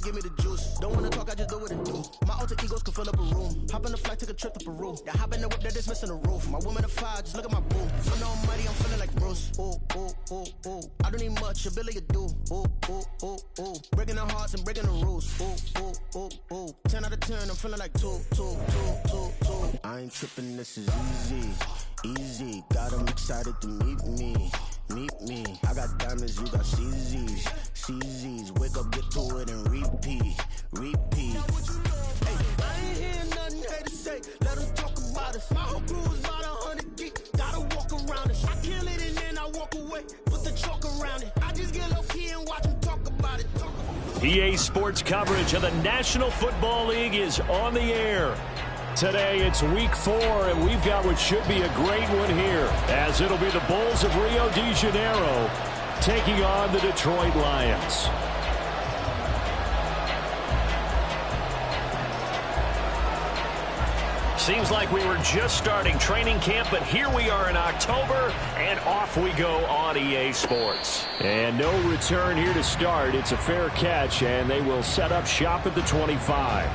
and give me the juice. Don't wanna talk, I just do what it do. My alter egos can fill up a room. Hop on the flight, take a trip to Peru. Yeah, hop in the whip that is missing the roof. My woman a fire, just look at my boo. Feeling almighty, I'm feeling like Bruce. Ooh, ooh, ooh, ooh. I don't need much, ability to do. Ooh, ooh, ooh, ooh. Breaking the hearts and breaking the rules. Ooh, ooh, ooh, ooh. 10 out of 10, I'm feeling like 2, 2, 2, 2, 2. I ain't tripping, this is easy. Easy, got 'em excited to meet me. Meet me. I got diamonds, you got CZs. CZs, wake up, get to it, and repeat. Repeat. Hey, I ain't hearing nothing haters say. Let them talk about us. My whole crew is about 100 deep. Gotta walk around us. I kill it and then I walk away. Put the chalk around it. I just get low key and watch them talk about it. EA Sports coverage of the National Football League is on the air. Today it's week 4, and we've got what should be a great one here, as it'll be the Bulls of Rio de Janeiro taking on the Detroit Lions. Seems like we were just starting training camp, but here we are in October, and off we go on EA Sports. And no return here to start. It's a fair catch, and they will set up shop at the 25.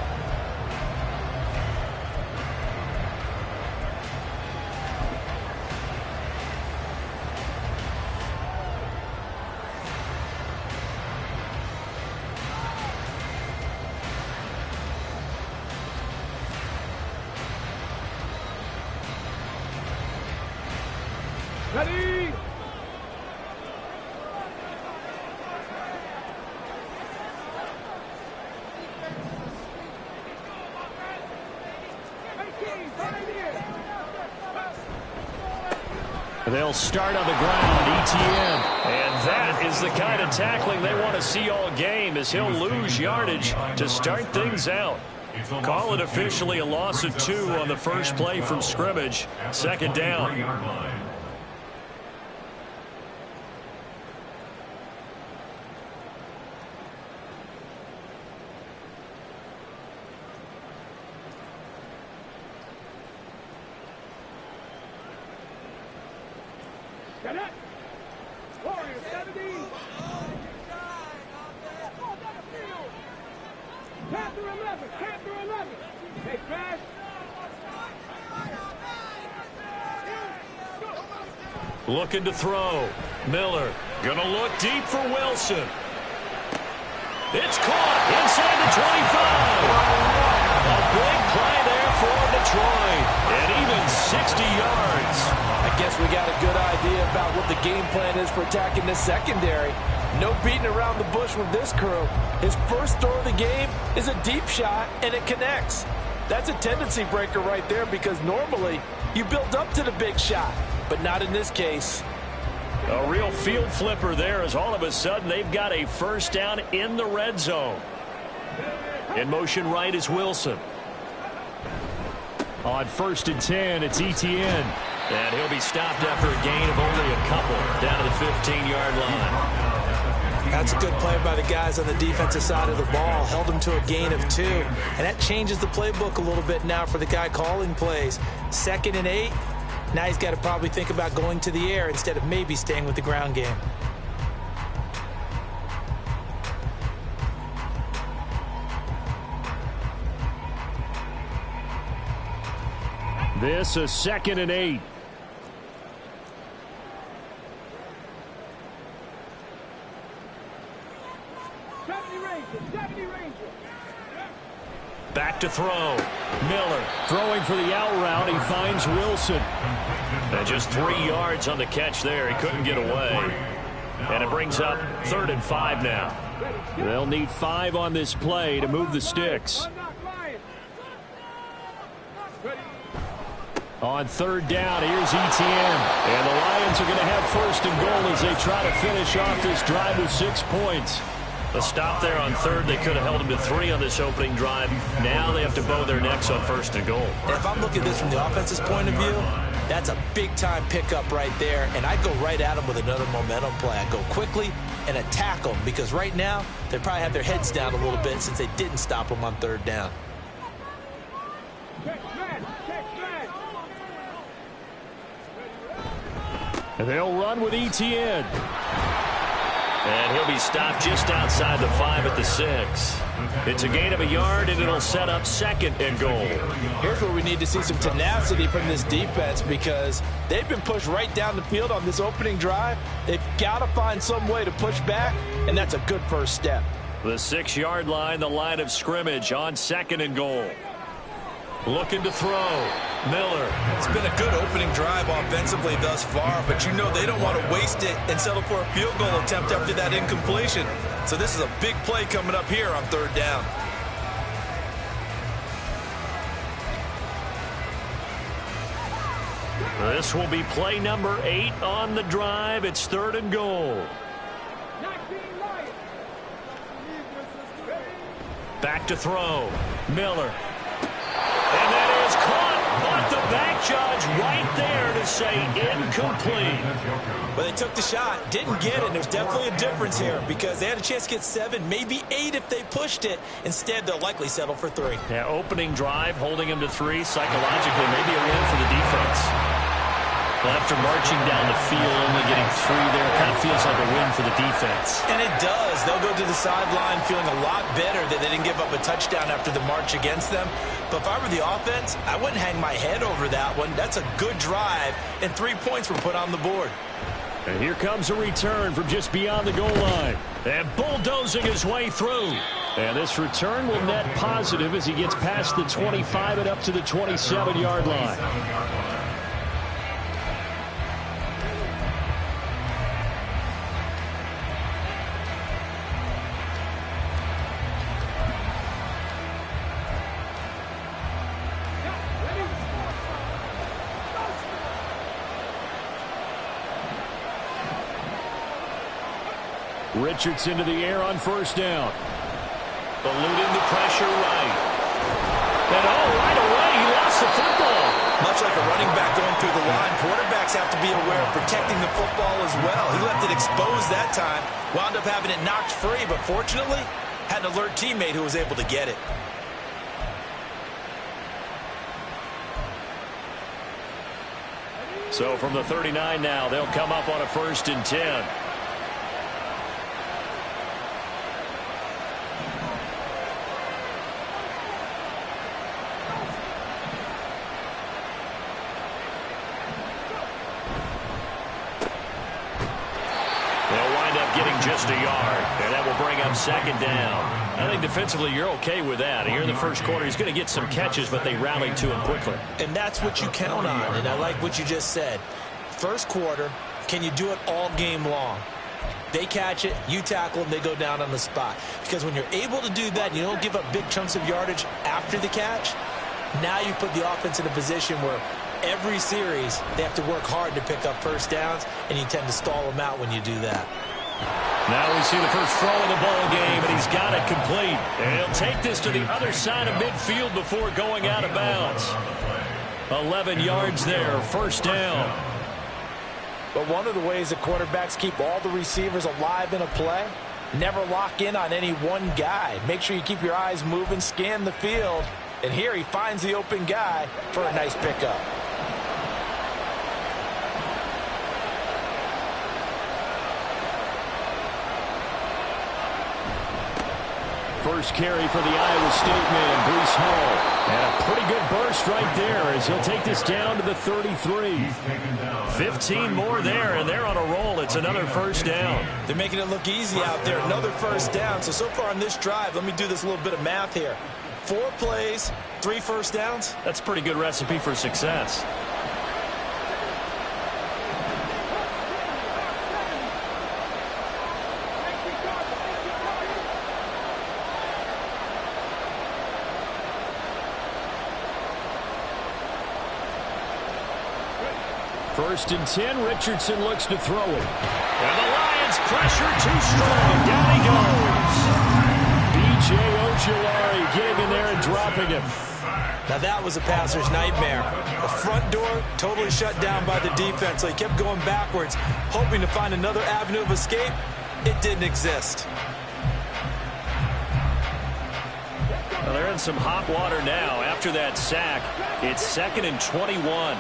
Ready! They'll start on the ground, ETN. And that is the kind of tackling they want to see all game, as he'll lose yardage to start things out. Call it officially a loss of 2 on the first play from scrimmage. Second down. Get it! Warrior 70! Panther 11! Panther 11! Take fast! Looking to throw. Miller gonna look deep for Wilson. It's caught inside the 25. A big play there for Detroit. And even 60 yards. I guess we got a good idea about what the game plan is for attacking this secondary. No beating around the bush with this crew. His first throw of the game is a deep shot, and it connects. That's a tendency breaker right there, because normally you build up to the big shot, but not in this case. A real field flipper there, as all of a sudden they've got a first down in the red zone. In motion right is Wilson. On 1st and 10, it's ETN. And he'll be stopped after a gain of only a couple down to the 15-yard line. That's a good play by the guys on the defensive side of the ball. Held him to a gain of 2. And that changes the playbook a little bit now for the guy calling plays. 2nd and 8. Now he's got to probably think about going to the air instead of maybe staying with the ground game. This is 2nd and 8. Back to throw. Miller throwing for the out route. He finds Wilson. And just 3 yards on the catch there. He couldn't get away. And it brings up 3rd and 5 now. They'll need 5 on this play to move the sticks. On 3rd down, here's ETN. And the Lions are going to have 1st and goal as they try to finish off this drive with 6 points. A stop there on 3rd. They could have held them to 3 on this opening drive. Now they have to bow their necks on 1st and goal. If I'm looking at this from the offense's point of view, that's a big-time pickup right there, and I go right at them with another momentum play. I go quickly and attack them, because right now they probably have their heads down a little bit since they didn't stop them on 3rd down. And they'll run with ETN. And he'll be stopped just outside the 5 at the 6. It's a gain of a yard, and it'll set up 2nd and goal. Here's where we need to see some tenacity from this defense because they've been pushed right down the field on this opening drive. They've got to find some way to push back, and that's a good first step. The 6-yard line, the line of scrimmage on 2nd and goal. Looking to throw. Miller. It's been a good opening drive offensively thus far, but you know they don't want to waste it and settle for a field goal attempt after that incompletion. So this is a big play coming up here on 3rd down. This will be play number 8 on the drive. It's 3rd and goal. Back to throw. Miller. And that is caught, but the back judge right there to say incomplete. But they took the shot, didn't get it. There's definitely a difference here because they had a chance to get 7, maybe 8 if they pushed it. Instead, they'll likely settle for 3. Yeah, opening drive, holding them to 3. Psychologically, maybe a win for the defense. Well, after marching down the field, only getting 3 there, kind of feels like a win for the defense. And it does. They'll go to the sideline feeling a lot better that they didn't give up a touchdown after the march against them. But if I were the offense, I wouldn't hang my head over that one. That's a good drive, and 3 points were put on the board. And here comes a return from just beyond the goal line. And bulldozing his way through. And this return will net positive as he gets past the 25 and up to the 27-yard line. Richardson to the air on 1st down. Eluding the pressure right. And right away, he lost the football. Much like a running back going through the line, quarterbacks have to be aware of protecting the football as well. He left it exposed that time, wound up having it knocked free, but fortunately, had an alert teammate who was able to get it. So from the 39 now, they'll come up on a 1st and 10. Just a yard, and that will bring up 2nd down. I think defensively you're okay with that. Here in the 1st quarter, he's going to get some catches, but they rallied to him quickly. And that's what you count on, and I like what you just said. 1st quarter, can you do it all game long? They catch it, you tackle them, they go down on the spot. Because when you're able to do that, you don't give up big chunks of yardage after the catch, now you put the offense in a position where every series they have to work hard to pick up 1st downs, and you tend to stall them out when you do that. Now we see the first throw of the ball game, and he's got it complete. And he'll take this to the other side of midfield before going out of bounds. 11 yards there, 1st down. But one of the ways that quarterbacks keep all the receivers alive in a play, never lock in on any one guy. Make sure you keep your eyes moving, scan the field. And here he finds the open guy for a nice pickup. First carry for the Iowa State man, Breece Hall. And a pretty good burst right there as he'll take this down to the 33. 15 more there, and they're on a roll. It's another 1st down. They're making it look easy out there. Another 1st down. So far on this drive, let me do this little bit of math here. 4 plays, 3 1st downs. That's a pretty good recipe for success. First and 10, Richardson looks to throw it. And the Lions pressure too strong. Down he goes. B.J. Ojulari getting in there and dropping him. Now that was a passer's nightmare. The front door totally shut down by the defense, so he kept going backwards, hoping to find another avenue of escape. It didn't exist. Well, they're in some hot water now. After that sack, it's 2nd and 21.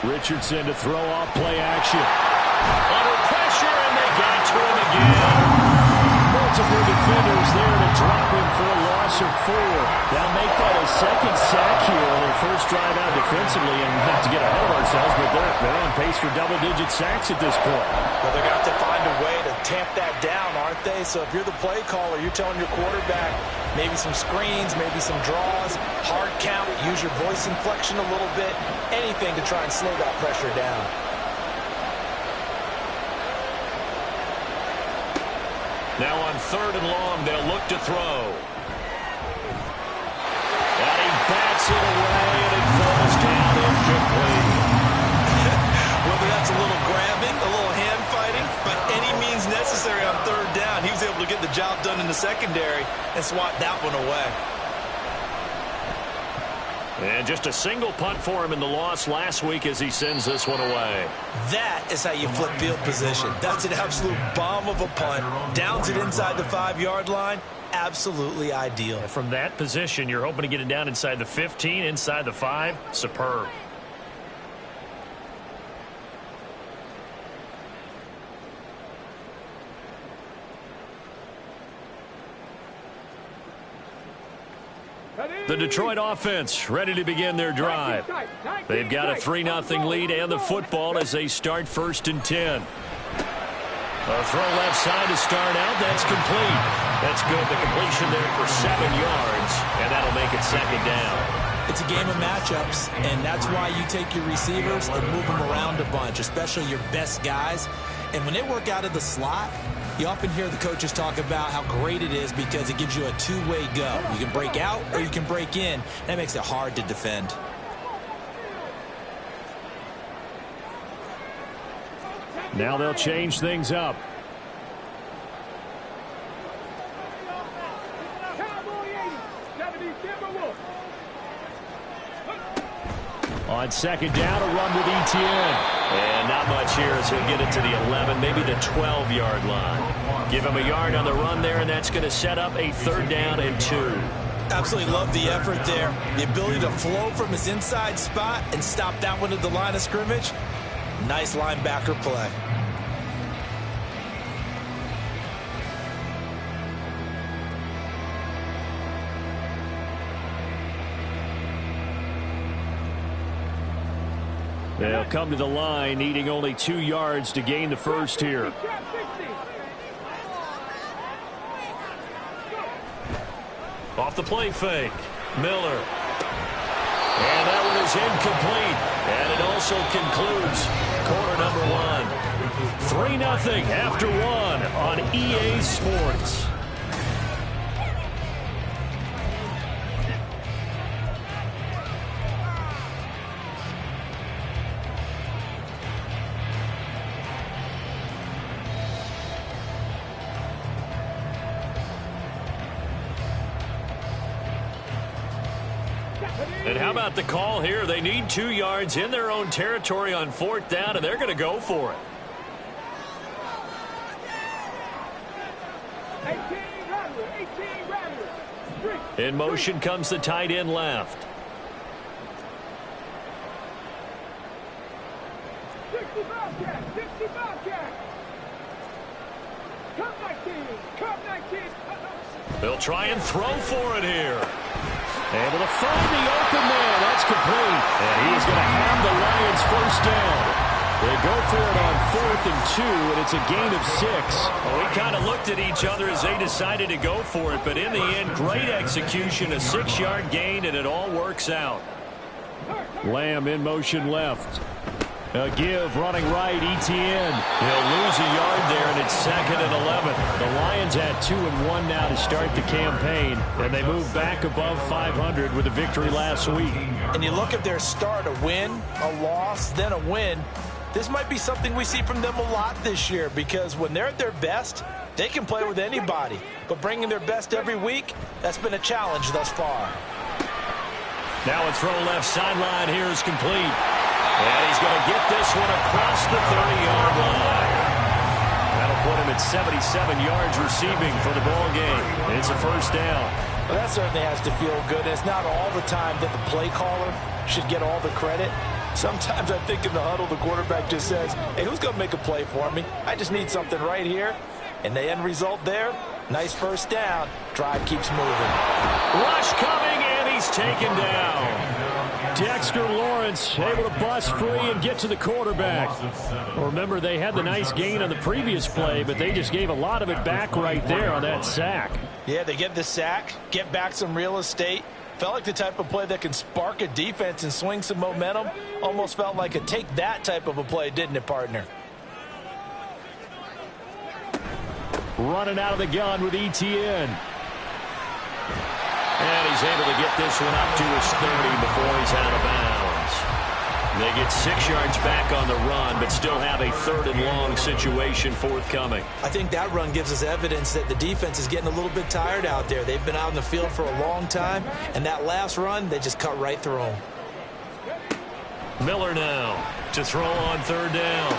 Richardson to throw off play action. Under pressure, and they got to him again. Multiple defenders there to drop him for a loss of 4. They'll make that a second sack here on their first drive out defensively, and not to get ahead of ourselves, but they're on pace for double-digit sacks at this point. Well, they're going to have to find a way to tamp that down, aren't they? So if you're the play caller, you're telling your quarterback maybe some screens, maybe some draws, hard count, use your voice inflection a little bit, anything to try and slow that pressure down. Now on 3rd and long, they'll look to throw. And he bats it away, and it falls down incomplete. Whether that's a little grabbing, a little hand fighting, by any means necessary on 3rd down, he was able to get the job done in the secondary and swat that one away. And just a single punt for him in the loss last week as he sends this one away. That is how you flip field position. That's an absolute bomb of a punt. Downs it inside the 5-yard line. Absolutely ideal. From that position, you're hoping to get it down inside the 15, inside the 5. Superb. The Detroit offense ready to begin their drive. They've got a 3-0 lead and the football as they start 1st and 10. A throw left side to start out. That's complete. That's good. The completion there for 7 yards, and that'll make it 2nd down. It's a game of matchups, and that's why you take your receivers and move them around a bunch, especially your best guys. And when they work out of the slot, you often hear the coaches talk about how great it is because it gives you a two-way go. You can break out or you can break in. That makes it hard to defend. Now they'll change things up. On 2nd down, a run with Etienne. And not much here as he'll get it to the 11, maybe the 12-yard line. Give him a yard on the run there, and that's going to set up a 3rd down and 2. Absolutely love the effort there. The ability to flow from his inside spot and stop that one at the line of scrimmage. Nice linebacker play. They'll come to the line, needing only 2 yards to gain the first here. Off the play fake. Miller. And that one is incomplete. And it also concludes quarter number 1. 3-0 after 1 on EA Sports. And how about the call here? They need 2 yards in their own territory on 4th down, and they're going to go for it. In motion comes the tight end left. They'll try and throw for it here. Able to find the open man. That's complete. And he's going to have the Lions first down. They go for it on 4th and 2, and it's a gain of 6. Well, we kind of looked at each other as they decided to go for it, but in the end, great execution, a 6-yard gain, and it all works out. Lamb in motion left. A give running right, Etienne. He'll lose a yard there, and it's 2nd and 11. The Lions at 2-1 now to start the campaign, and they move back above 500 with a victory last week. And you look at their start, a win, a loss, then a win. This might be something we see from them a lot this year because when they're at their best, they can play with anybody. But bringing their best every week, that's been a challenge thus far. Now a throw left sideline here is complete. And he's going to get this one across the 30-yard line. That'll put him at 77 yards receiving for the ball game. It's a first down. Well, that certainly has to feel good. It's not all the time that the play caller should get all the credit. Sometimes I think in the huddle, the quarterback just says, hey, who's going to make a play for me? I just need something right here. And the end result there, nice first down. Drive keeps moving. Rush coming, and he's taken down. Dexter Lawrence able to bust free and get to the quarterback. Remember, they had the nice gain on the previous play, but they just gave a lot of it back right there on that sack. Yeah, they get the sack, get back some real estate. Felt like the type of play that can spark a defense and swing some momentum. Almost felt like a take that type of a play, didn't it, partner? Running out of the gun with Etienne. And he's able to get this one up to his 30 before he's out of bounds. They get 6 yards back on the run, but still have a 3rd and long situation forthcoming. I think that run gives us evidence that the defense is getting a little bit tired out there. They've been out in the field for a long time, and that last run, they just cut right through them. Miller now to throw on 3rd down.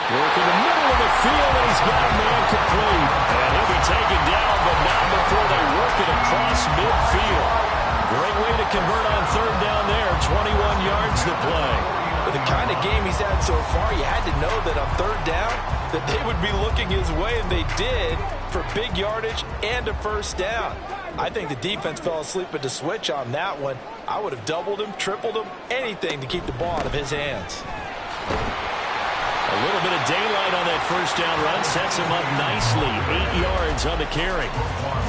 Work in the middle of the field, and he's got a man complete. And he'll be taken down, but not before they work it across midfield. Great way to convert on 3rd down there. 21 yards to play. With the kind of game he's had so far, you had to know that on 3rd down, that they would be looking his way, and they did, for big yardage and a first down. I think the defense fell asleep at the switch on that one. I would have doubled him, tripled him, anything to keep the ball out of his hands. A little bit of daylight on that first down run sets him up nicely. 8 yards on the carry.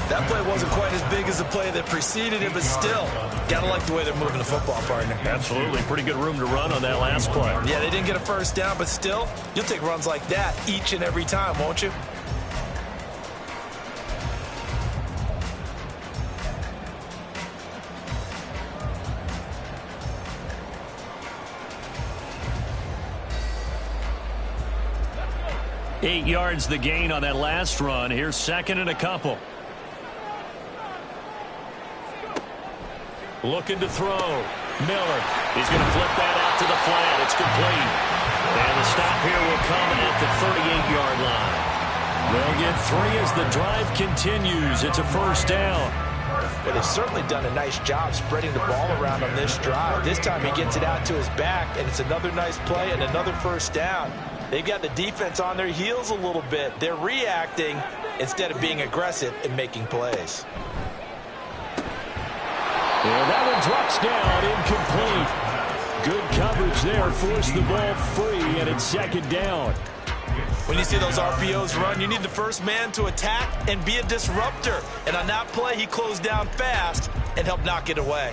That play wasn't quite as big as the play that preceded it, but still, gotta like the way they're moving the football, partner. Absolutely. Pretty good room to run on that last play. Yeah, they didn't get a first down, but still, you'll take runs like that each and every time, won't you? Eight yards the gain on that last run. Here's 2nd and a couple. Looking to throw. Miller. He's going to flip that out to the flat. It's complete. And the stop here will come at the 38-yard line. They'll get 3 as the drive continues. It's a first down. But they've certainly done a nice job spreading the ball around on this drive. This time he gets it out to his back, and it's another nice play and another first down. They've got the defense on their heels a little bit. They're reacting instead of being aggressive and making plays. And that one drops down, incomplete. Good coverage there, forced the ball free, and it's 2nd down. When you see those RPOs run, you need the first man to attack and be a disruptor. And on that play, he closed down fast and helped knock it away.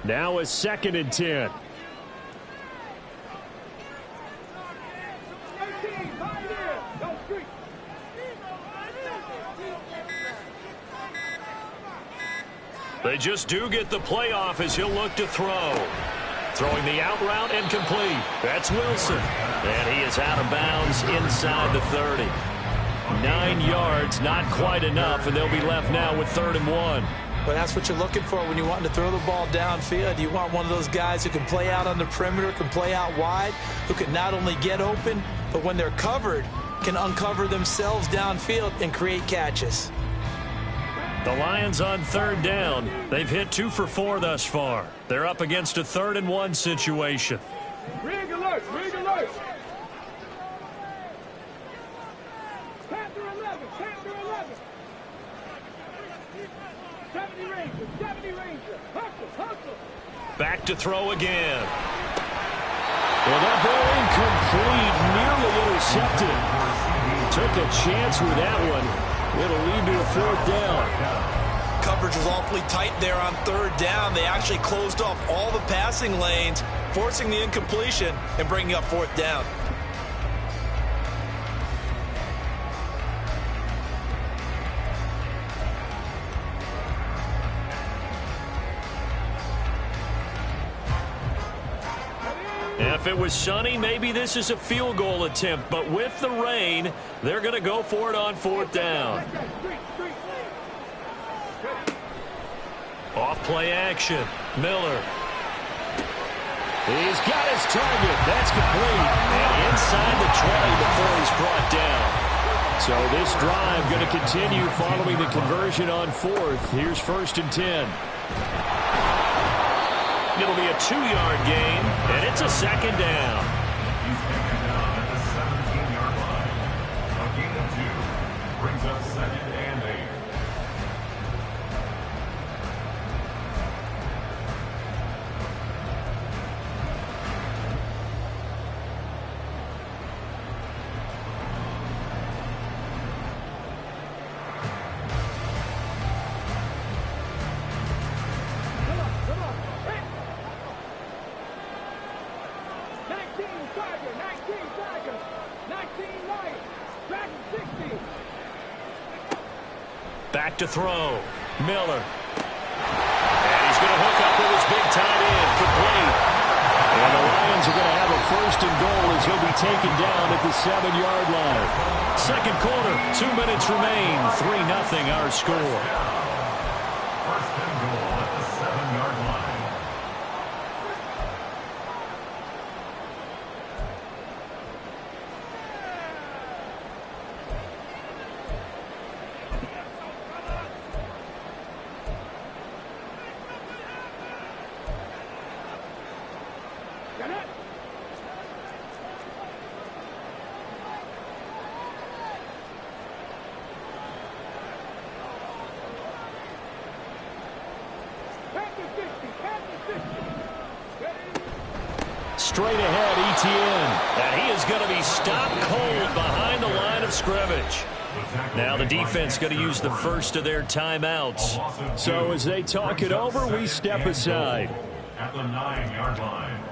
Now a 2nd and 10. They just do get the playoff as he'll look to throw. Throwing the out route and complete. That's Wilson. And he is out of bounds inside the 30. 9 yards, not quite enough, and they'll be left now with 3rd and 1. But that's what you're looking for when you want to throw the ball downfield. You want one of those guys who can play out on the perimeter, can play out wide, who can not only get open, but when they're covered, can uncover themselves downfield and create catches. The Lions on 3rd down. They've hit 2 for 4 thus far. They're up against a 3rd and 1 situation. Rig alert, rig alert. Panther 11, Panther 11. 70 Ranger, 70 Ranger. Hustle, hustle. Back to throw again. Well, that ball incomplete, nearly intercepted. Took a chance with that one. It'll lead to a 4th down. Coverage was awfully tight there on 3rd down. They actually closed off all the passing lanes, forcing the incompletion and bringing up 4th down. If it was sunny, maybe this is a field goal attempt. But with the rain, they're going to go for it on 4th down. Off play action. Miller. He's got his target. That's complete. And inside the 20 before he's brought down. So this drive going to continue following the conversion on fourth. Here's 1st and 10. It'll be a 2-yard gain, and it's a 2nd down. He's taken down at the 17-yard line. A gain of 2 brings up 2nd and 8. Back to throw. Miller. And he's going to hook up with his big tight end. Complete. And the Lions are going to have a 1st and goal as he'll be taken down at the 7-yard line. 2nd quarter, 2 minutes remain. 3-0 our score. 1st and goal at the 7-yard line. Straight ahead, Etienne. And he is going to be stopped cold behind the line of scrimmage. Now the defense going to use the first of their timeouts. So as they talk it over, we step aside. At the 9-yard line.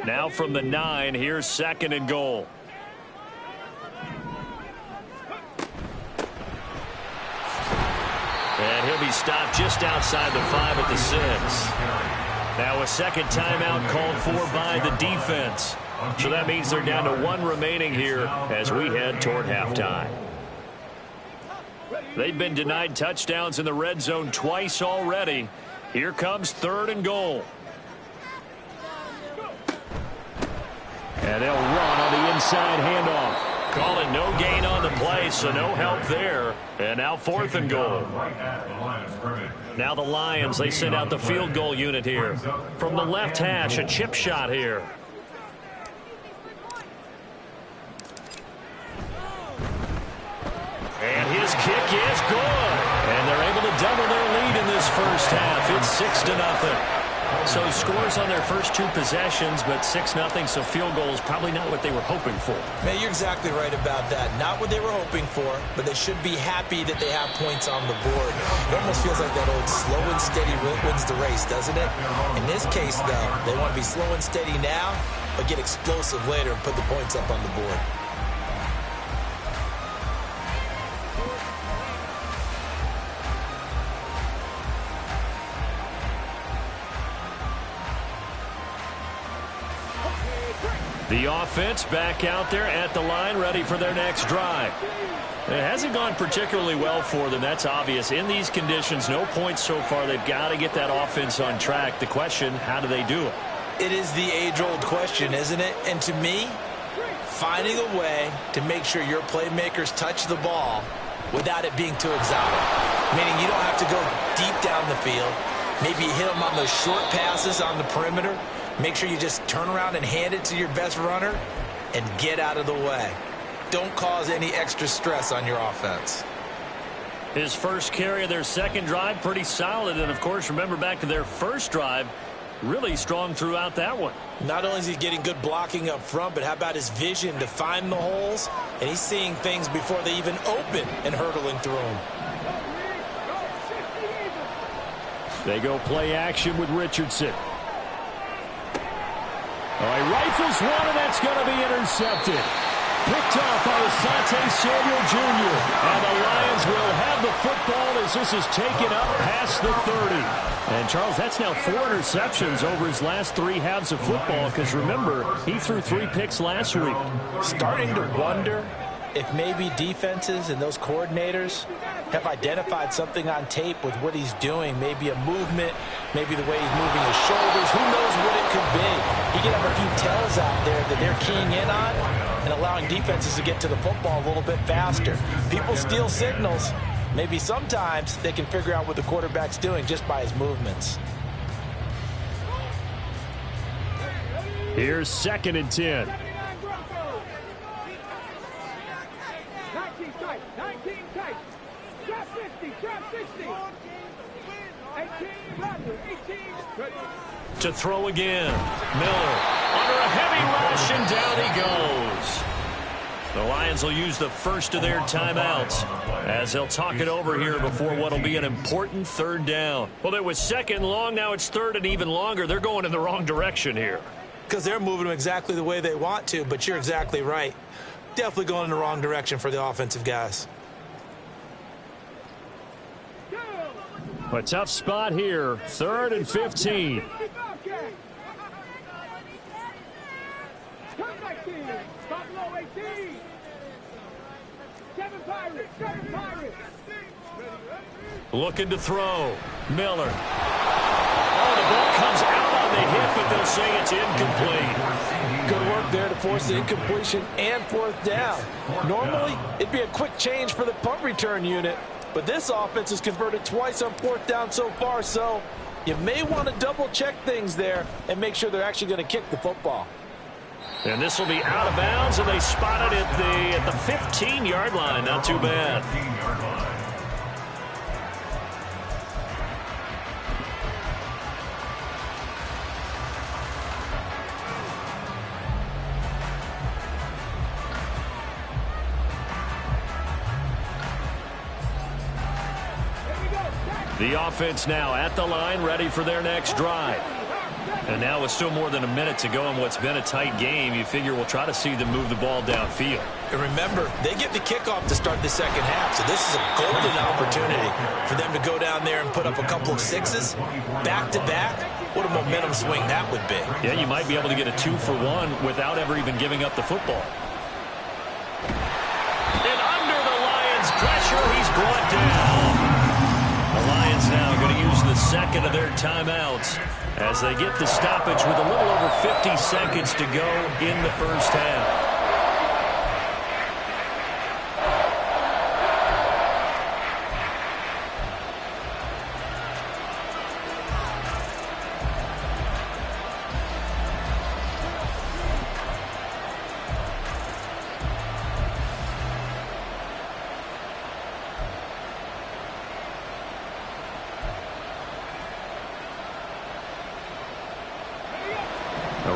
Now from the 9, here's 2nd and goal. And he'll be stopped just outside the 5 at the 6. Now a 2nd timeout called for by the defense. So that means they're down to 1 remaining here as we head toward halftime. They've been denied touchdowns in the red zone twice already. Here comes 3rd and goal. And they'll run on the inside handoff. Calling no gain on the play, so no help there. And now 4th and goal. Now the Lions, they send out the field goal unit here. From the left hash, a chip shot here. And his kick is good. And they're able to double their lead in this first half. It's 6-0. So scores on their first 2 possessions, but 6-0, so field goal is probably not what they were hoping for. Man, you're exactly right about that. Not what they were hoping for, but they should be happy that they have points on the board. It almost feels like that old slow and steady wins the race, doesn't it? In this case, though, they want to be slow and steady now, but get explosive later and put the points up on the board. The offense back out there at the line, ready for their next drive. It hasn't gone particularly well for them. That's obvious. In these conditions, no points so far. They've got to get that offense on track. The question, how do they do it? It is the age-old question, isn't it? And to me, finding a way to make sure your playmakers touch the ball without it being too exotic. Meaning you don't have to go deep down the field. Maybe you hit them on those short passes on the perimeter. Make sure you just turn around and hand it to your best runner and get out of the way. Don't cause any extra stress on your offense. His first carry of their second drive, pretty solid. And, of course, remember back to their first drive, really strong throughout that one. Not only is he getting good blocking up front, but how about his vision to find the holes? And he's seeing things before they even open and hurdling through them. They go play action with Richardson. Oh, he rifles one, and that's going to be intercepted. Picked off by Asante Samuel Jr. And the Lions will have the football as this is taken up past the 30. And, Charles, that's now 4 interceptions over his last 3 halves of football because, remember, he threw 3 picks last week. Starting to wonder if maybe defenses and those coordinators have identified something on tape with what he's doing. Maybe a movement, maybe the way he's moving his shoulders. Who knows what it could be? He could have a few tells out there that they're keying in on and allowing defenses to get to the football a little bit faster. People steal signals. Maybe sometimes they can figure out what the quarterback's doing just by his movements. Here's 2nd and 10. 19 tight, 19 tight. Drop 50, drop 60. 18, 18. To throw again. Miller under a heavy rush, and down he goes. The Lions will use the first of their timeouts as they'll talk it over here before what will be an important 3rd down. Well, it was 2nd and long. Now it's 3rd and even longer. They're going in the wrong direction here. Because they're moving them exactly the way they want to, but you're exactly right. Definitely going in the wrong direction for the offensive guys. A tough spot here. 3rd and 15. Looking to throw. Miller. Oh, the ball comes out on the hit, but they'll say it's incomplete. Good work there to force the incompletion and 4th down. Normally, it'd be a quick change for the punt return unit, but this offense has converted twice on 4th down so far, so you may want to double-check things there and make sure they're actually going to kick the football. And this will be out of bounds, and they spot it at the 15-yard line. Not too bad. The offense now at the line, ready for their next drive. And now with still more than a minute to go in what's been a tight game, you figure we'll try to see them move the ball downfield. And remember, they get the kickoff to start the 2nd half, so this is a golden opportunity for them to go down there and put up a couple of 6s back-to-back. What a momentum swing that would be. Yeah, you might be able to get a 2-for-1 without ever even giving up the football. And under the Lions' pressure, he's brought down. The Lions now going to use the 2nd of their timeouts as they get the stoppage with a little over 50 seconds to go in the 1st half.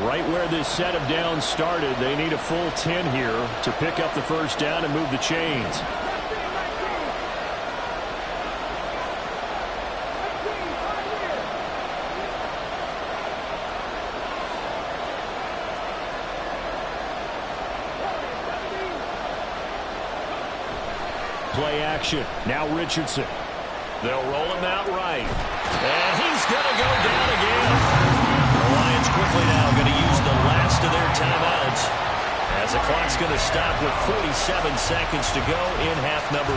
Right where this set of downs started, they need a full 10 here to pick up the 1st down and move the chains. Play action. Now Richardson. They'll roll him out right. And he's going to go down again. The Lions quickly now going to use the last of their timeouts as the clock's going to stop with 47 seconds to go in half number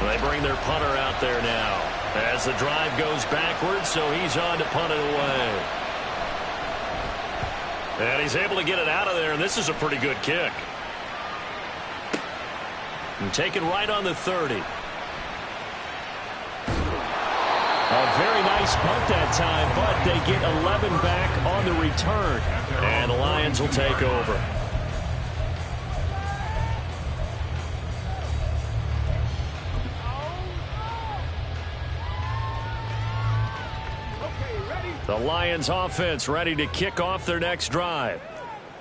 1. They bring their punter out there now as the drive goes backwards, so he's on to punt it away. And he's able to get it out of there, and this is a pretty good kick. And taken right on the 30. A very nice punt that time, but they get 11 back on the return. And the Lions will take over. The Lions offense ready to kick off their next drive.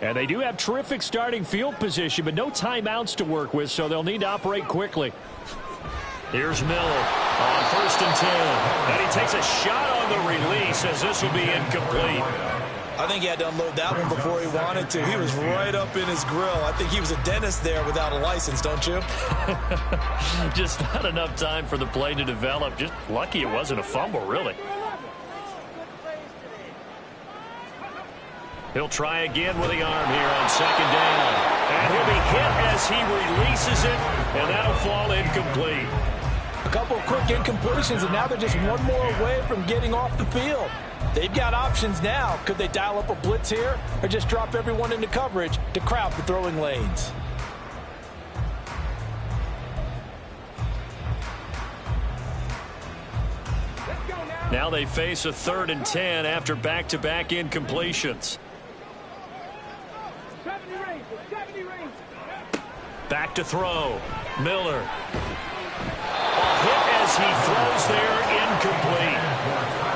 And they do have terrific starting field position, but no timeouts to work with, so they'll need to operate quickly. Here's Miller on 1st and 10. And he takes a shot on the release as this will be incomplete. I think he had to unload that one before he wanted to. He was right up in his grill. I think he was a dentist there without a license, don't you? Just not enough time for the play to develop. Just lucky it wasn't a fumble, really. He'll try again with the arm here on second down. And he'll be hit as he releases it, and that'll fall incomplete. A couple of quick incompletions, and now they're just one more away from getting off the field. They've got options now. Could they dial up a blitz here or just drop everyone into coverage to crowd the throwing lanes? Now they face a 3rd and 10 after back-to-back incompletions. Back to throw. Miller. A hit as he throws there, incomplete.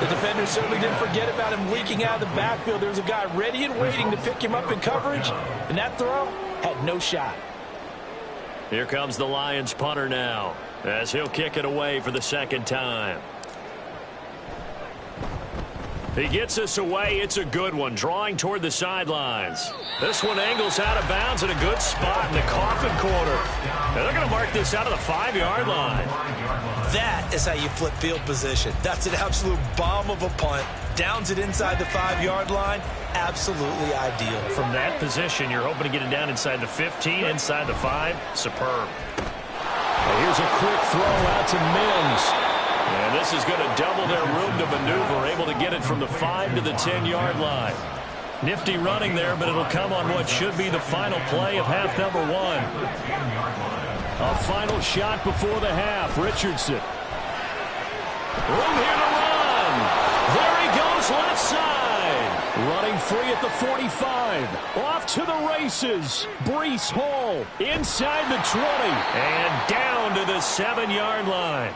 The defender certainly didn't forget about him leaking out of the backfield. There was a guy ready and waiting to pick him up in coverage, and that throw had no shot. Here comes the Lions punter now, as he'll kick it away for the second time. He gets us away. It's a good one, drawing toward the sidelines. This one angles out of bounds in a good spot in the coffin corner. And they're going to mark this out of the 5-yard line. That is how you flip field position. That's an absolute bomb of a punt. Downs it inside the 5-yard line. Absolutely ideal. From that position, you're hoping to get it down inside the 15, inside the 5. Superb. Well, here's a quick throw out to Mims. And this is going to double their room to maneuver, able to get it from the 5 to the 10-yard line. Nifty running there, but it'll come on what should be the final play of half number 1. A final shot before the half. Richardson. Room here to run. There he goes left side. Running free at the 45. Off to the races. Breece Hall inside the 20. And down to the 7-yard line.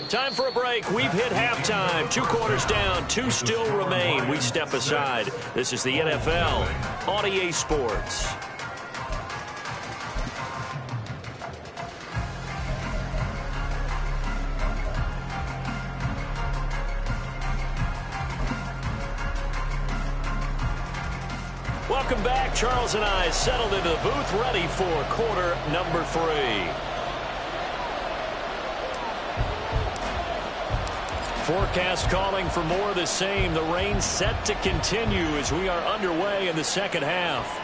Time for a break. We've hit halftime. 2 quarters down. 2 still remain. We step aside. This is the NFL on EA Sports. Welcome back. Charles and I settled into the booth, ready for quarter number 3. Forecast calling for more of the same. The rain set to continue as we are underway in the second half.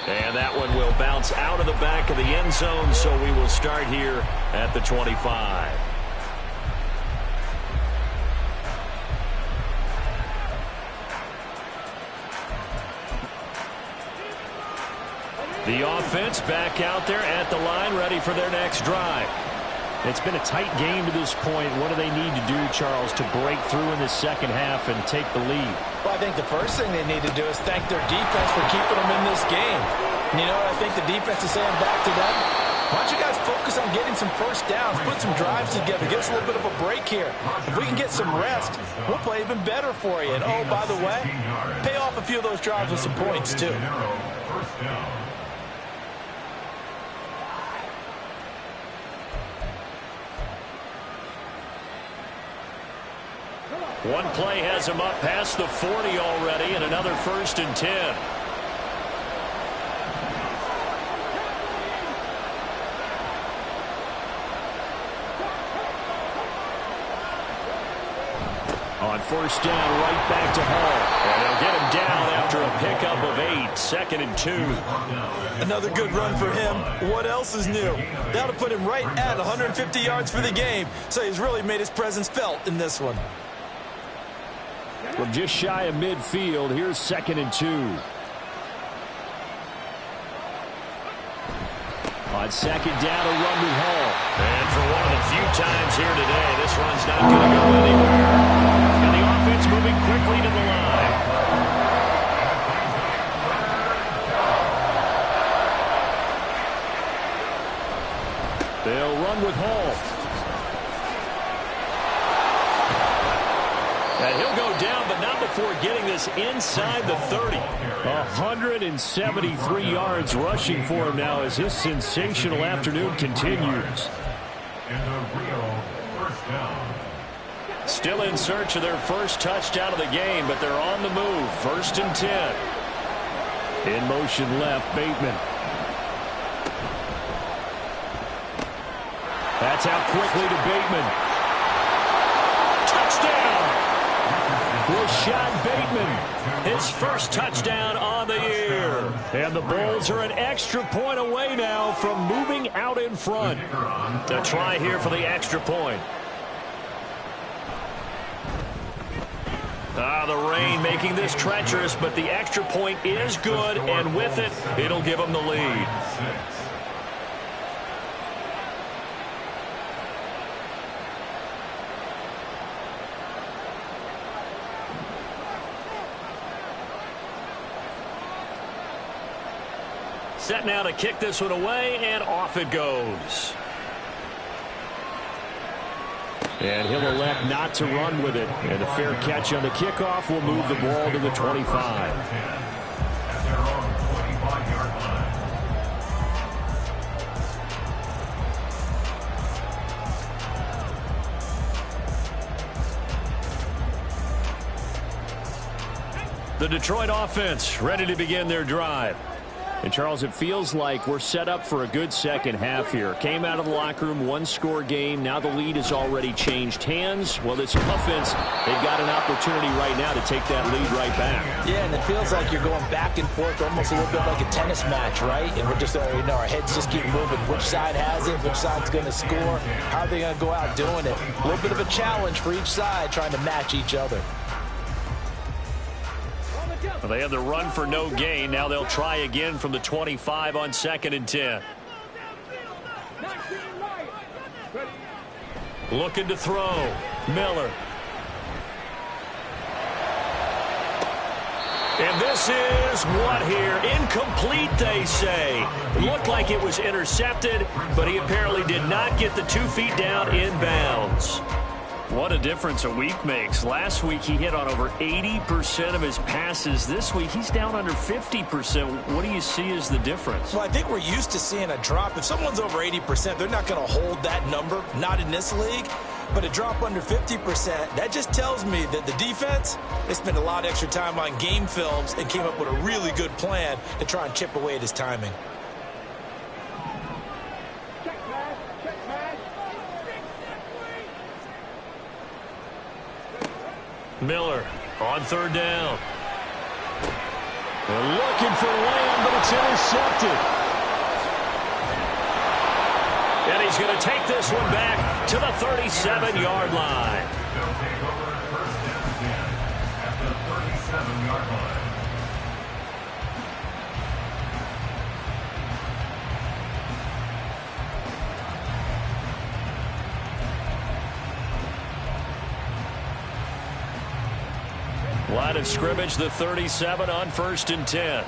And that one will bounce out of the back of the end zone, so we will start here at the 25. The offense back out there at the line, ready for their next drive. It's been a tight game to this point. What do they need to do, Charles, to break through in the second half and take the lead? Well, I think the first thing they need to do is thank their defense for keeping them in this game. And you know what I think the defense is saying back to them? Why don't you guys focus on getting some first downs, put some drives together, give us a little bit of a break here. If we can get some rest, we'll play even better for you. And, oh, by the way, pay off a few of those drives with some points, too. One play has him up past the 40 already, and another 1st and 10. On 1st down, right back to Hall. And they'll get him down after a pickup of 8, 2nd and 2. Another good run for him. What else is new? That'll put him right at 150 yards for the game. So he's really made his presence felt in this one. From just shy of midfield, here's 2nd and 2. On 2nd down, a run with Hall. And for one of the few times here today, this run's not going to go anywhere. And the offense moving quickly to the line. They'll run with Hall. And he'll go down, but not before getting this inside the 30. 173 yards rushing for him now as his sensational afternoon continues. In the real 1st down. Still in search of their first touchdown of the game, but they're on the move. 1st and 10. In motion left, Bateman. That's out quickly to Bateman. Touchdown! Rashad Bateman, his first touchdown on the year. And the Bulls are an extra point away now from moving out in front. A try here for the extra point. The rain making this treacherous, but the extra point is good, and with it, it'll give them the lead. Set now to kick this one away, and off it goes. And he'll elect not to run with it. And a fair catch on the kickoff will move the ball to the 25. The Detroit offense ready to begin their drive. And, Charles, it feels like we're set up for a good second half here. Came out of the locker room, one-score game. Now the lead has already changed hands. Well, this offense, they've got an opportunity right now to take that lead right back. Yeah, and it feels like you're going back and forth, almost a little bit like a tennis match, right? And we're just, our heads just keep moving. Which side has it? Which side's going to score? How are they going to go out doing it? A little bit of a challenge for each side, trying to match each other. Well, they had the run for no gain. Now they'll try again from the 25 on 2nd and 10. Looking to throw. Miller. And this is what here? Incomplete, they say. It looked like it was intercepted, but he apparently did not get the 2 feet down in bounds. What a difference a week makes. Last week he hit on over 80% of his passes. This week he's down under 50%. What do you see as the difference? Well, I think we're used to seeing a drop. If someone's over 80%, they're not going to hold that number, not in this league. But a drop under 50%, that just tells me that the defense, they spent a lot of extra time on game films and came up with a really good plan to try and chip away at his timing. Miller on 3rd down. They're looking for Lamb, but it's intercepted. And he's going to take this one back to the 37-yard line. They'll take over 1st and 10 at the 37-yard line. Line of scrimmage, the 37 on 1st and 10.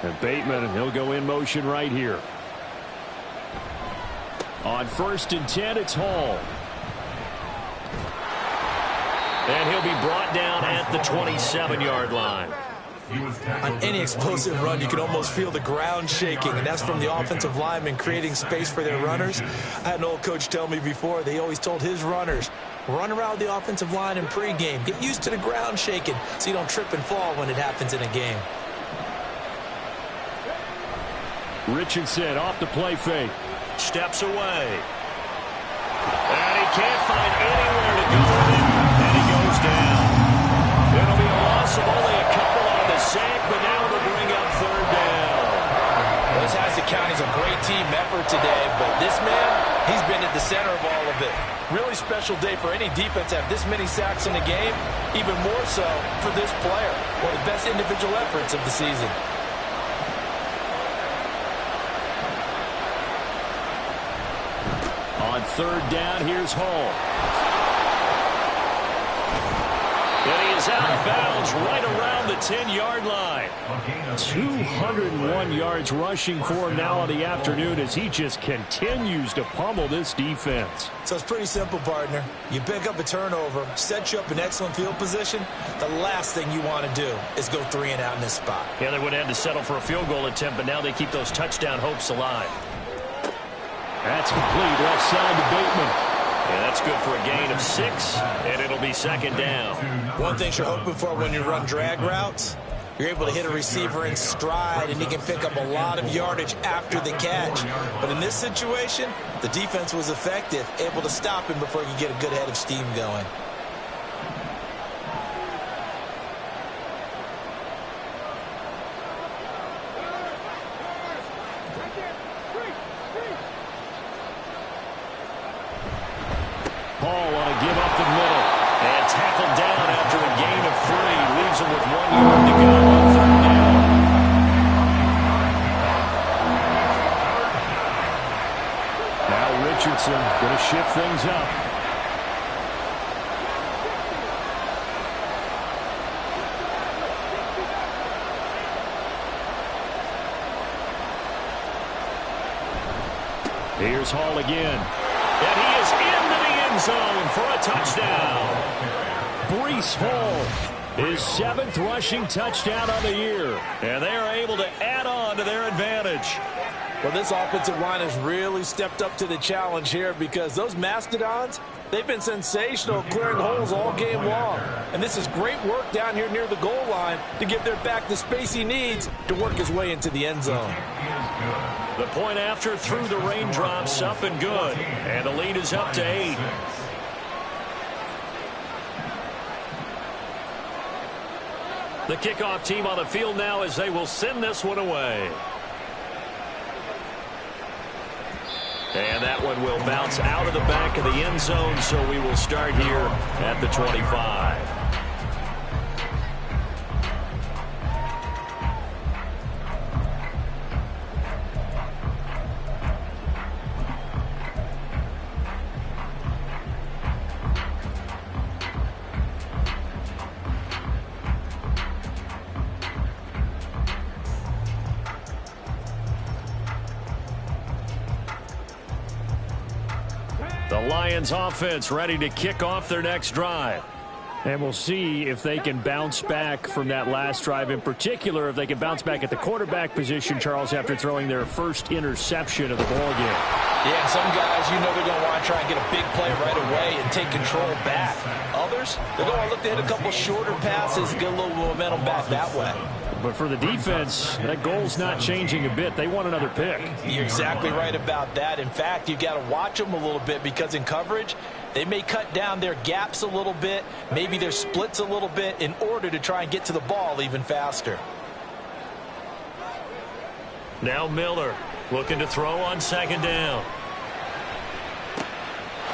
And Bateman, he'll go in motion right here. On 1st and 10, it's Hall. And he'll be brought down at the 27-yard line. On any explosive run, you can almost feel the ground shaking, and that's from the offensive linemen creating space for their runners. I had an old coach tell me before, they always told his runners, run around the offensive line in pregame. Get used to the ground shaking so you don't trip and fall when it happens in a game. Richardson off the play fake. Steps away. And he can't find anywhere to go. And he goes down. It'll be a loss of only a couple on the sack, but now it'll bring up 3rd down. Well, this has to count as a great team effort today, but this man, he's been at the center of all of it. Really special day for any defense to have this many sacks in a game, even more so for this player. One of the best individual efforts of the season. On 3rd down, here's Hall. And he is out of bounds right around the the 10-yard line. 201 yards rushing for him now on the afternoon as he just continues to pummel this defense. So it's pretty simple, partner. You pick up a turnover, set you up in excellent field position. The last thing you want to do is go 3 and out in this spot. Yeah, they would have to settle for a field goal attempt, but now they keep those touchdown hopes alive. That's complete. Left side to Bateman. Yeah, that's good for a gain of 6, and it'll be second down. One thing you're hoping for when you run drag routes, you're able to hit a receiver in stride, and he can pick up a lot of yardage after the catch. But in this situation, the defense was effective, able to stop him before he could get a good head of steam going. Paul on a give up the middle. And tackled down after a gain of 3. Leaves him with 1 yard to go on third down. Now Richardson going to shift things up. Here's Hall again. And he is into the end zone for a touchdown. Breece Hall, his 7th rushing touchdown of the year. And they are able to add on to their advantage. Well, this offensive line has really stepped up to the challenge here because those Mastodons, they've been sensational clearing holes all game long. And this is great work down here near the goal line to give their back the space he needs to work his way into the end zone. The point after through the raindrops, up and good. And the lead is up to 8. The kickoff team on the field now as they will send this one away. And that one will bounce out of the back of the end zone, so we will start here at the 25. The Lions offense ready to kick off their next drive. And we'll see if they can bounce back from that last drive. In particular, if they can bounce back at the quarterback position, Charles, after throwing their first interception of the ballgame. Yeah, some guys, you know they're going to want to try and get a big play right away and take control back. Others, they're going to look to hit a couple shorter passes and get a little momentum back that way. But for the defense, that goal's not changing a bit. They want another pick. You're exactly right about that. In fact, you've got to watch them a little bit because in coverage, they may cut down their gaps a little bit, maybe their splits a little bit in order to try and get to the ball even faster. Now Miller looking to throw on second down.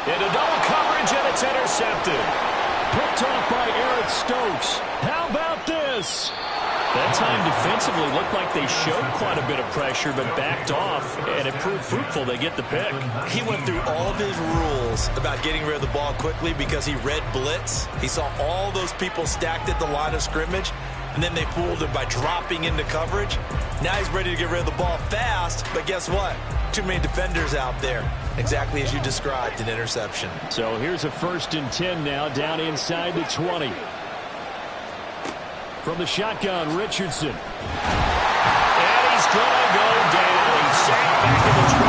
Into double coverage, and it's intercepted. Picked off by Eric Stokes. How about this? That time defensively looked like they showed quite a bit of pressure but backed off, and it proved fruitful. They get the pick. He went through all of his rules about getting rid of the ball quickly because he read blitz. He saw all those people stacked at the line of scrimmage, and then they fooled him by dropping into coverage. Now he's ready to get rid of the ball fast, but guess what? Too many defenders out there. Exactly as you described, an interception. So here's a 1st and 10 now, down inside the 20. From the shotgun, Richardson. And he's going to go down. He's sacked back to the 24.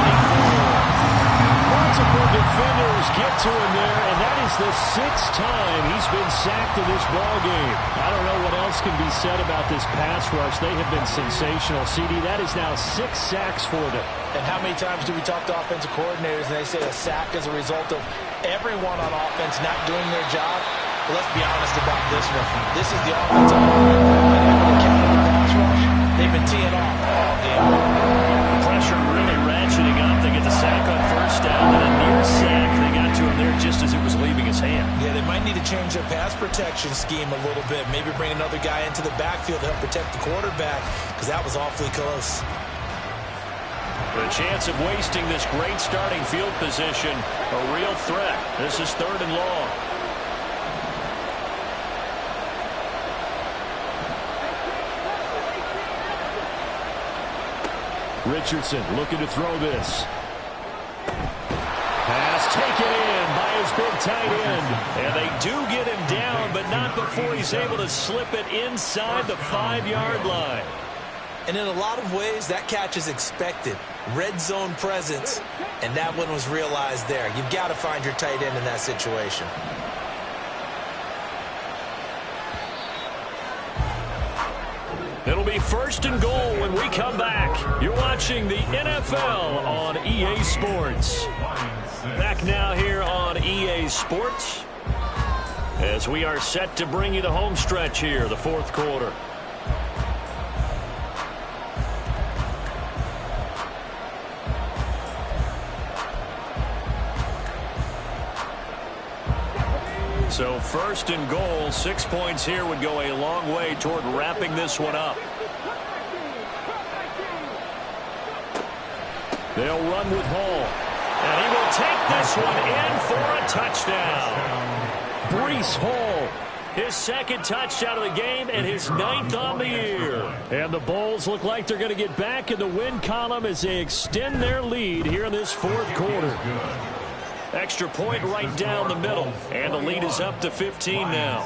Multiple defenders get to him there, and that is the 6th time he's been sacked in this ballgame. I don't know what else can be said about this pass rush. They have been sensational. CD, that is now 6 sacks for them. And how many times do we talk to offensive coordinators and they say a sack is a result of everyone on offense not doing their job? But let's be honest about this one. This is the offensive line. They've been teeing off all game. Pressure really ratcheting up. They get the sack on 1st down, and a near sack. They got to him there just as it was leaving his hand. Yeah, they might need to change their pass protection scheme a little bit. Maybe bring another guy into the backfield to help protect the quarterback, because that was awfully close. The chance of wasting this great starting field position, a real threat. This is 3rd and long. Richardson looking to throw this. Pass taken in by his big tight end. And they do get him down, but not before he's able to slip it inside the 5-yard line. And in a lot of ways, that catch is expected. Red zone presence, and that one was realized there. You've got to find your tight end in that situation. It'll be 1st and goal when we come back. You're watching the NFL on EA Sports. Back now here on EA Sports as we are set to bring you the home stretch here, the 4th quarter. So 1st and goal, 6 points here would go a long way toward wrapping this one up. They'll run with Hall. And he will take this one in for a touchdown. Breece Hall. His 2nd touchdown of the game and his 9th on the year. And the Bulls look like they're going to get back in the win column as they extend their lead here in this 4th quarter. Extra point right down the middle. And the lead is up to 15 now.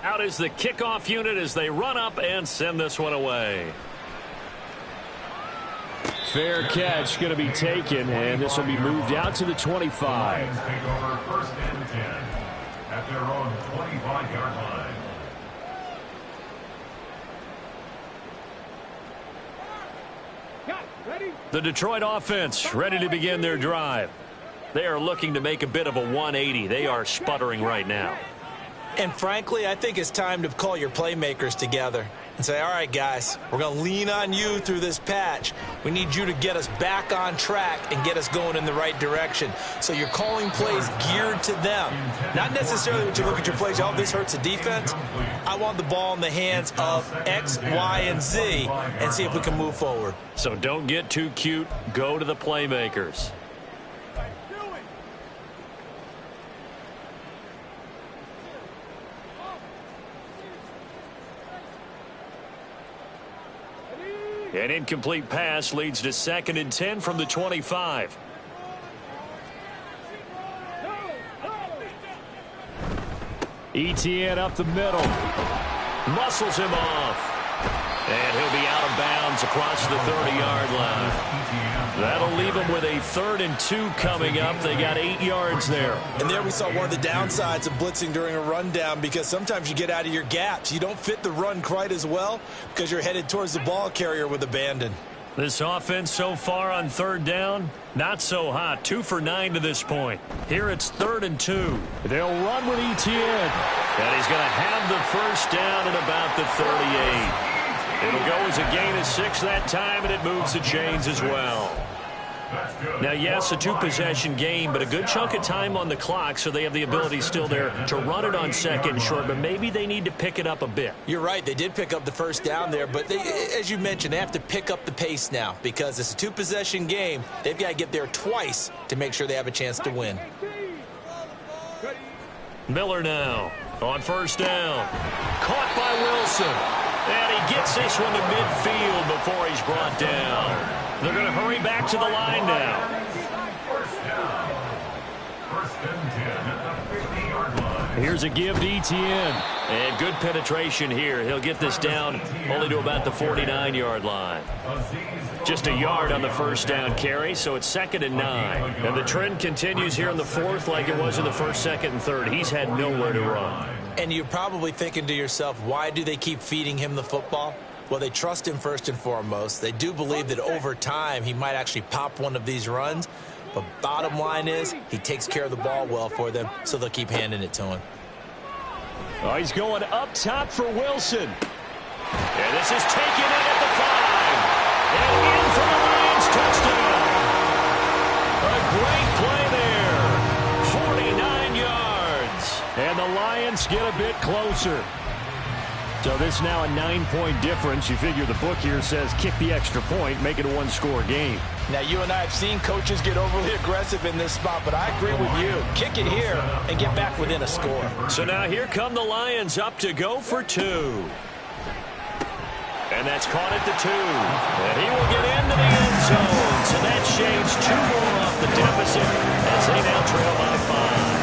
Out is the kickoff unit as they run up and send this one away. Fair catch going to be taken, and this will be moved out to the 25. Take over 1st and 10 at their own 25-yard line. The Detroit offense ready to begin their drive. They are looking to make a bit of a 180. They are sputtering right now. And frankly, I think it's time to call your playmakers together and say, all right, guys, we're going to lean on you through this patch. We need you to get us back on track and get us going in the right direction. So you're calling plays geared to them. Not necessarily when you look at your plays, oh, this hurts the defense. I want the ball in the hands of X, Y, and Z and see if we can move forward. So don't get too cute. Go to the playmakers. An incomplete pass leads to 2nd and 10 from the 25. ETN up the middle. Muscles him off. And he'll be out of bounds across the 30-yard line. That'll leave him with a 3rd and 2 coming up. They got 8 yards there. And there we saw one of the downsides of blitzing during a rundown, because sometimes you get out of your gaps. You don't fit the run quite as well because you're headed towards the ball carrier with abandon. This offense so far on 3rd down, not so hot. 2 for 9 to this point. Here it's 3rd and 2. They'll run with ETN. And he's going to have the 1st down at about the 38. It'll go as a gain of 6 that time, and it moves the chains as well. Now, yes, a 2-possession game, but a good chunk of time on the clock, so they have the ability still there to run it on 2nd and short, but maybe they need to pick it up a bit. You're right. They did pick up the 1st down there, but they, as you mentioned, they have to pick up the pace now because it's a 2-possession game. They've got to get there twice to make sure they have a chance to win. Miller now on 1st down. Caught by Wilson. And he gets this one to midfield before he's brought down. They're going to hurry back to the line now. 1st and 10 at the 50-yard line. Here's a give to ETN. And good penetration here. He'll get this down only to about the 49-yard line. Just a yard on the 1st down carry, so it's 2nd and 9. And the trend continues here in the 4th like it was in the 1st, 2nd, and 3rd. He's had nowhere to run. And you're probably thinking to yourself, why do they keep feeding him the football? Well, they trust him first and foremost. They do believe that over time he might actually pop one of these runs. But bottom line is he takes care of the ball well for them, so they'll keep handing it to him. Oh, he's going up top for Wilson. And this is taken in at the 5. And in for the Lions touchdown. A great play there. 49 yards. And the Lions get a bit closer. So this now a 9-point difference. You figure the book here says kick the extra point, make it a one-score game. Now, you and I have seen coaches get overly aggressive in this spot, but I agree with you. Kick it here and get back within a score. So now here come the Lions up to go for 2. And that's caught at the 2. And he will get into the end zone. So that shaves 2 more off the deficit as they now trail by 5.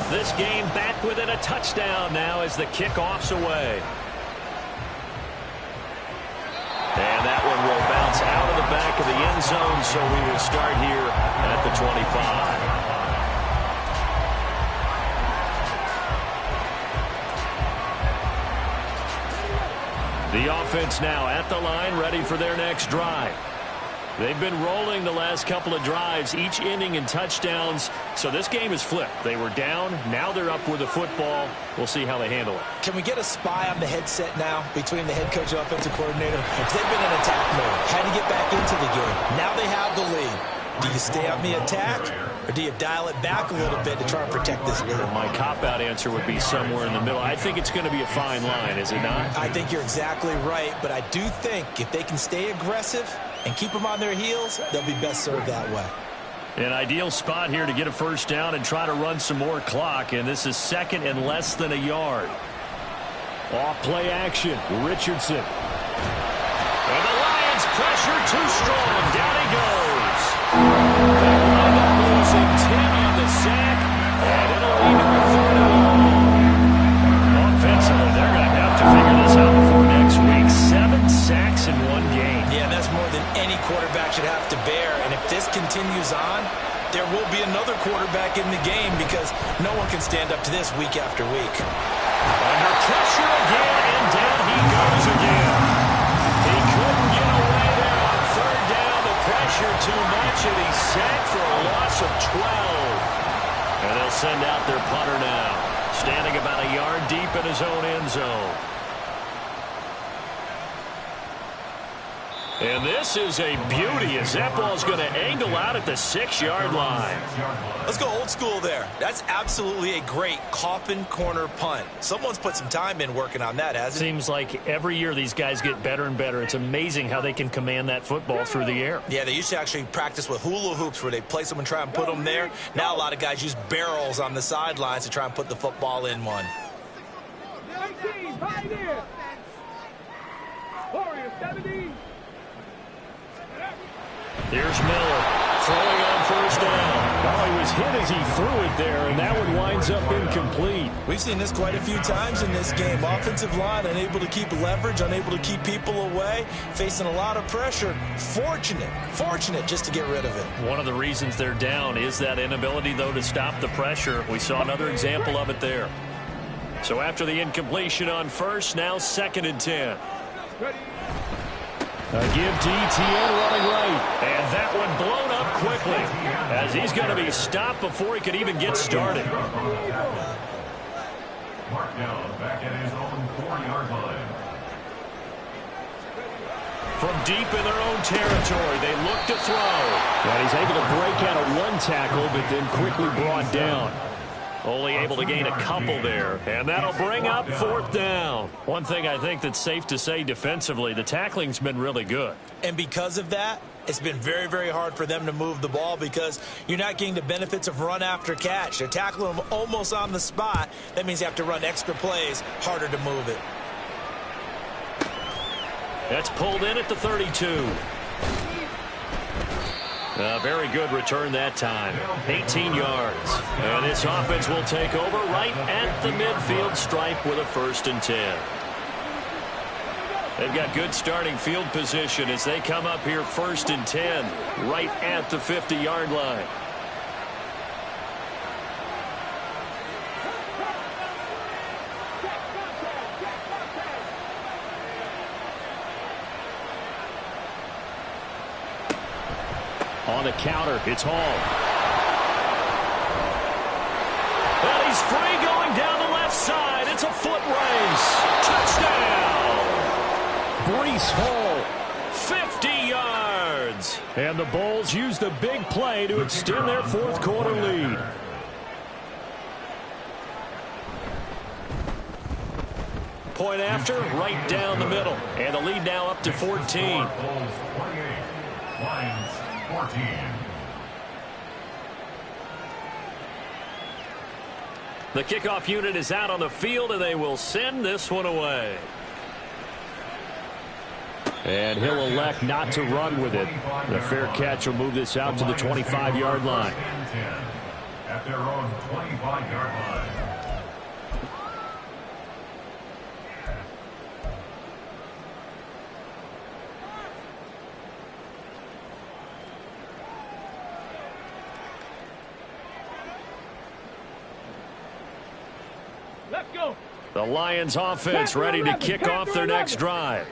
This game back within a touchdown now as the kickoff's away. And that one will bounce out of the back of the end zone, so we will start here at the 25. The offense now at the line, ready for their next drive. They've been rolling the last couple of drives, each inning in touchdowns. So this game is flipped. They were down. Now they're up with the football. We'll see how they handle it. Can we get a spy on the headset now between the head coach and offensive coordinator? Because they've been in attack mode. Had to get back into the game. Now they have the lead. Do you stay on the attack, or do you dial it back a little bit to try and protect this lead? My cop-out answer would be somewhere in the middle. I think it's going to be a fine line, is it not? I think you're exactly right, but I do think if they can stay aggressive and keep them on their heels, they'll be best served that way. An ideal spot here to get a first down and try to run some more clock, and this is second and less than a yard. Off play action, Richardson. And the Lions pressure too strong. Down he goes. They wind up losing 10 on the sack, and it'll lead to a 3rd and long. Offensively, they're going to have to figure this out before next week. 7 sacks in one game. Yeah, that's more than any quarterback should have to bear. And if this continues on, there will be another quarterback in the game because no one can stand up to this week after week. Under pressure again, and down he goes again. He couldn't get away there on 3rd down. The pressure too much, and he's sacked for a loss of 12. And they'll send out their punter now, standing about a yard deep in his own end zone. And this is a beauty as that ball's going to angle out at the 6-yard line. Let's go old school there. That's absolutely a great coffin corner punt. Someone's put some time in working on that, hasn't it? Seems like every year these guys get better and better. It's amazing how they can command that football through the air. Yeah, they used to actually practice with hula hoops where they place them and try and put them there. Now a lot of guys use barrels on the sidelines to try and put the football in one. 19, Pioneer. Warriors, 17. Here's Miller throwing on first down. Oh, he was hit as he threw it there, and that one winds up incomplete. We've seen this quite a few times in this game. Offensive line unable to keep leverage, unable to keep people away, facing a lot of pressure. Fortunate just to get rid of it. One of the reasons they're down is that inability, though, to stop the pressure. We saw another example of it there. So after the incompletion on first, now 2nd and 10. A give to Etienne running right. And that one blown up quickly as he's going to be stopped before he could even get started. Mark down back at his own 4-yard line. From deep in their own territory, they look to throw. And he's able to break out of one tackle, but then quickly brought down. Only able to gain a couple there, and that'll bring up 4th down. One thing I think that's safe to say defensively, the tackling's been really good. And because of that, it's been very, very hard for them to move the ball because you're not getting the benefits of run after catch. They're tackling them almost on the spot. That means you have to run extra plays, harder to move it. That's pulled in at the 32. A very good return that time. 18 yards. And this offense will take over right at the midfield stripe with a 1st and 10. They've got good starting field position as they come up here 1st and 10 right at the 50-yard line. On the counter, it's Hall. And he's free going down the left side. It's a foot race. Touchdown! Breece Hall, 50 yards. And the Bulls use the big play to extend their 4th quarter lead. Point after, right down the middle. And the lead now up to 14. 28, Lions 14. The kickoff unit is out on the field, and they will send this one away. And he'll elect not to run with it. The fair catch will move this out to the 25-yard line. At their own 25-yard line. Let's go. The Lions offense ready to kick off their next drive.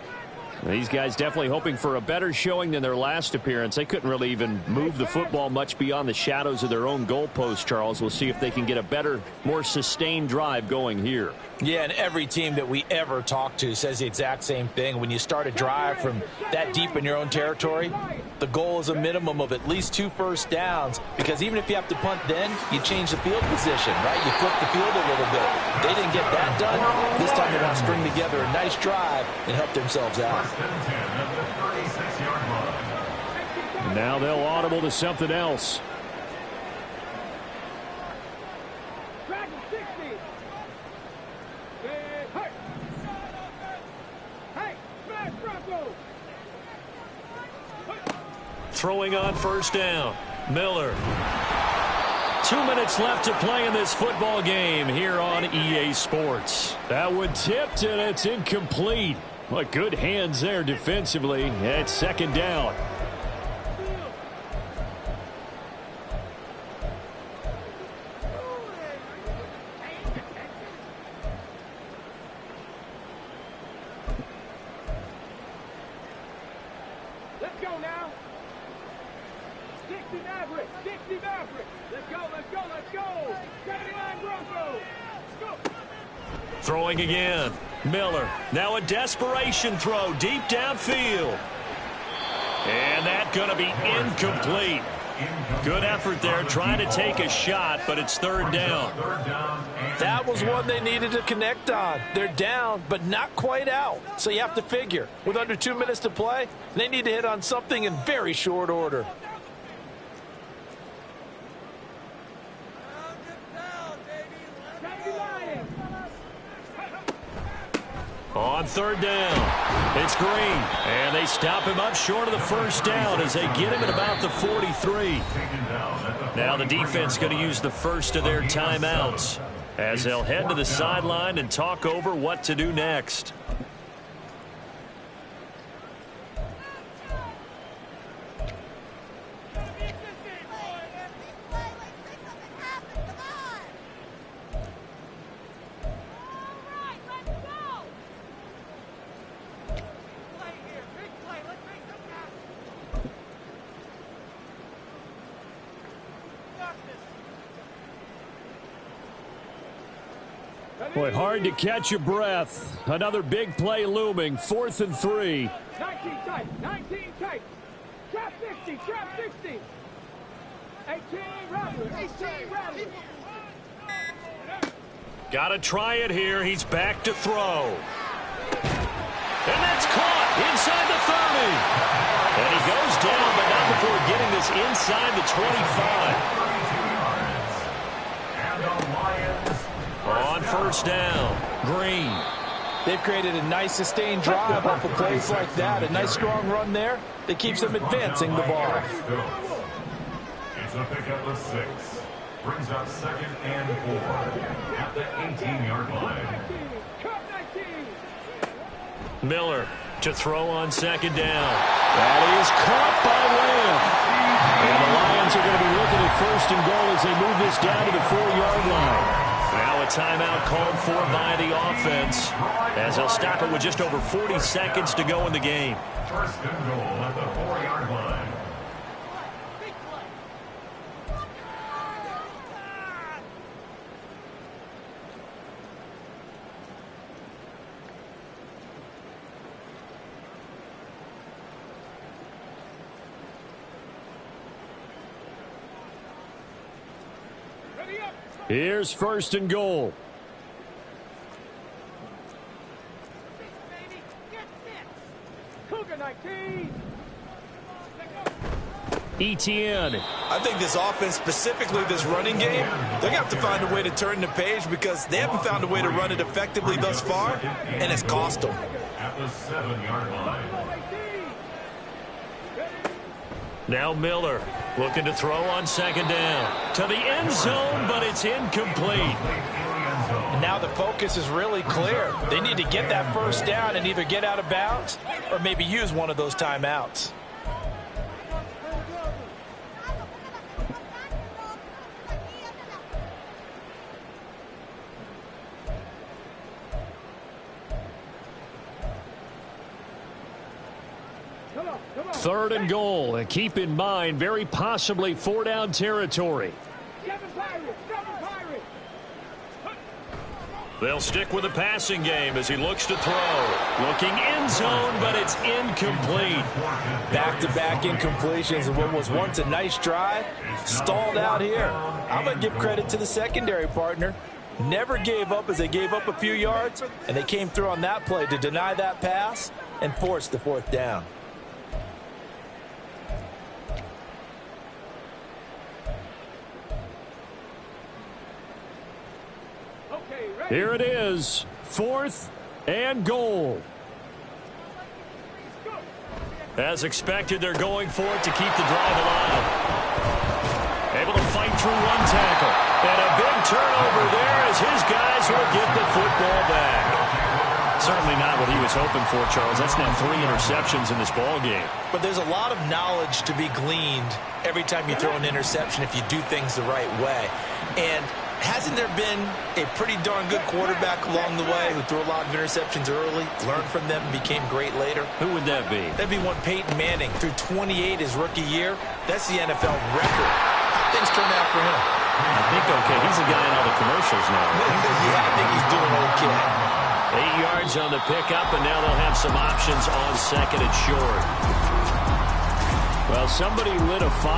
These guys definitely hoping for a better showing than their last appearance. They couldn't really even move the football much beyond the shadows of their own goalpost, Charles. We'll see if they can get a better, more sustained drive going here. Yeah, and every team that we ever talk to says the exact same thing. When you start a drive from that deep in your own territory, the goal is a minimum of at least 2 first downs, because even if you have to punt then, you change the field position, right? You flip the field a little bit. They didn't get that done. This time they want to string together a nice drive and help themselves out. Now they'll audible to something else. Throwing on first down. Miller. 2 minutes left to play in this football game here on EA Sports. That one tipped, and it's incomplete. What good hands there defensively. It's second down. Let's go now. 60 Maverick. 60 Maverick. Let's go, let's go, let's go. 79 Broncos. Go. Throwing again. Miller. Now a desperation throw deep downfield. And that's going to be incomplete. Good effort there trying to take a shot, but it's third down. That was one they needed to connect on. They're down, but not quite out. So you have to figure, with under 2 minutes to play, they need to hit on something in very short order. On third down, it's Green. And they stop him up short of the first down as they get him at about the 43. Now the defense going to use the first of their timeouts as they'll head to the sideline and talk over what to do next. Boy, hard to catch your breath. Another big play looming. 4th and 3. 19 tight. 19 tight. Trap 60. Trap 60. 18 Rattler. 18 Rattler. Got to try it here. He's back to throw. And that's caught inside the 30. And he goes down, but not before getting this inside the 25. On first down, Green. They've created a nice sustained drive off of plays like that. A nice strong run there that keeps them advancing the ball. It's a pickup of 6. Brings up 2nd and 4 at the 18-yard line. Miller to throw on second down. That is caught by Lamb. And the Lions are going to be looking at 1st and goal as they move this down to the 4-yard line. Now a timeout called for by the offense as they'll stop it with just over 40 seconds to go in the game. 1st and goal at the 4-yard line. Here's 1st and goal. Second 19. Etienne. I think this offense, specifically this running game, they're going to have to find a way to turn the page because they haven't found a way to run it effectively thus far, and it's cost them. At the 7-yard line. Now Miller looking to throw on second down. To the end zone, but it's incomplete. And now the focus is really clear. They need to get that first down and either get out of bounds or maybe use one of those timeouts. Third and goal, and keep in mind, very possibly 4-down territory. They'll stick with the passing game as he looks to throw. Looking end zone, but it's incomplete. Back-to-back incompletions of what was once a nice drive, stalled out here. I'm going to give credit to the secondary partner. Never gave up as they gave up a few yards, and they came through on that play to deny that pass and force the fourth down. Here it is, 4th and goal. As expected, they're going for it to keep the drive alive. Able to fight through one tackle. And a big turnover there as his guys will get the football back. Certainly not what he was hoping for, Charles. That's now 3 interceptions in this ball game. But there's a lot of knowledge to be gleaned every time you throw an interception if you do things the right way. And hasn't there been a pretty darn good quarterback along the way who threw a lot of interceptions early, learned from them, and became great later? Who would that be? That'd be one Peyton Manning. Threw 28 his rookie year. That's the NFL record. How things turn out for him? I think okay. He's the guy in all the commercials now. Yeah, I think he's doing okay. 8 yards on the pickup, and now they'll have some options on second and short. Well, somebody lit a fire.